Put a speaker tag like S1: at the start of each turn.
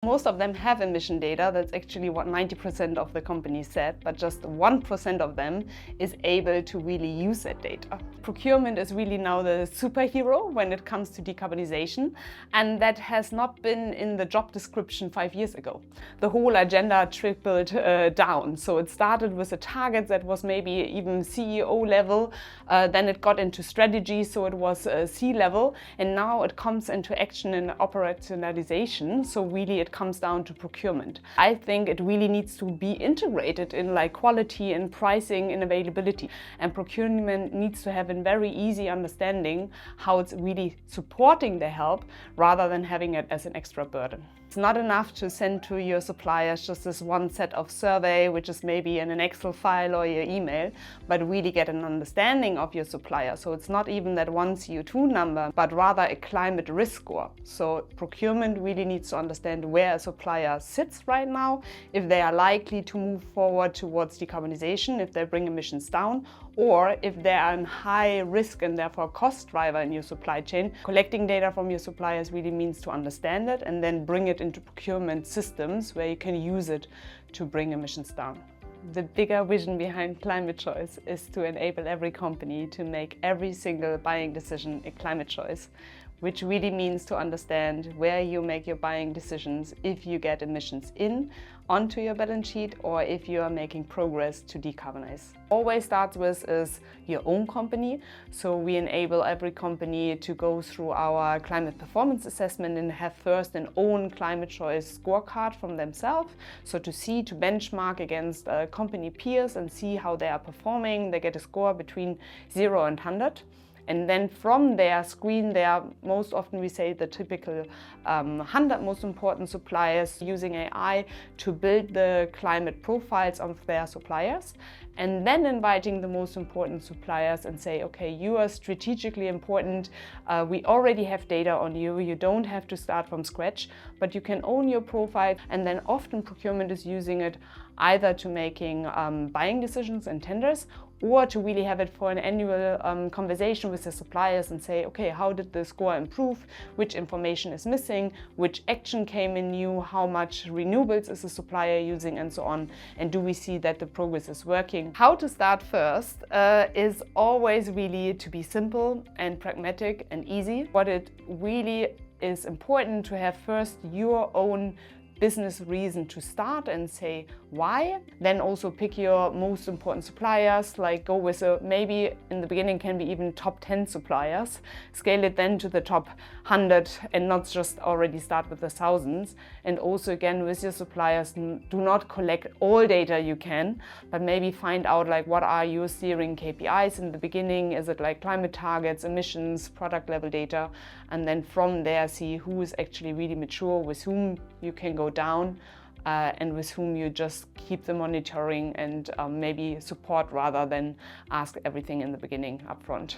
S1: Most of them have emission data. That's actually what 90% of the companies said, but just 1% of them is able to really use that data. Procurement is really now the superhero when it comes to decarbonization, and that has not been in the job description 5 years ago. The whole agenda trickled down. So it started with a target that was maybe even CEO level, then it got into strategy, so it was C-level, and now it comes into action and operationalization. So really it comes down to procurement. I think it really needs to be integrated in like quality and pricing and availability. And procurement needs to have a very easy understanding how it's really supporting the help rather than having it as an extra burden. It's not enough to send to your suppliers just this one set of survey, which is maybe in an Excel file or your email, but really get an understanding of your supplier. So it's not even that one CO2 number, but rather a climate risk score. So procurement really needs to understand where a supplier sits right now, if they are likely to move forward towards decarbonization, if they bring emissions down, or if they are in high risk and therefore cost driver in your supply chain. Collecting data from your suppliers really means to understand it and then bring it into procurement systems where you can use it to bring emissions down. The bigger vision behind ClimateChoice is to enable every company to make every single buying decision a climate choice, which really means to understand where you make your buying decisions if you get emissions onto your balance sheet or if you are making progress to decarbonize. Always starts with is your own company. So we enable every company to go through our climate performance assessment and have first an own climate choice scorecard from themselves. So to benchmark against company peers and see how they are performing. They get a score between 0 and 100. And then from their screen, most often we say the typical 100 most important suppliers using AI to build the climate profiles of their suppliers. And then inviting the most important suppliers and say, okay, you are strategically important. We already have data on you. You don't have to start from scratch, but you can own your profile. And then often procurement is using it either to making buying decisions and tenders, or to really have it for an annual conversation with the suppliers and say, okay, how did the score improve? Which information is missing? Which action came in new? How much renewables is the supplier using, and so on? And do we see that the progress is working? How to start first is always really to be simple and pragmatic and easy. What it really is important to have first your own business reason to start and say why. Then also pick your most important suppliers, like go with maybe in the beginning can be even top 10 suppliers. Scale it then to the top 100 and not just already start with the thousands. And also again with your suppliers, do not collect all data you can, but maybe find out like what are your steering KPIs in the beginning. Is it like climate targets, emissions, product level data? And then from there see who is actually really mature, with whom you can go down and with whom you just keep the monitoring and maybe support rather than ask everything in the beginning upfront.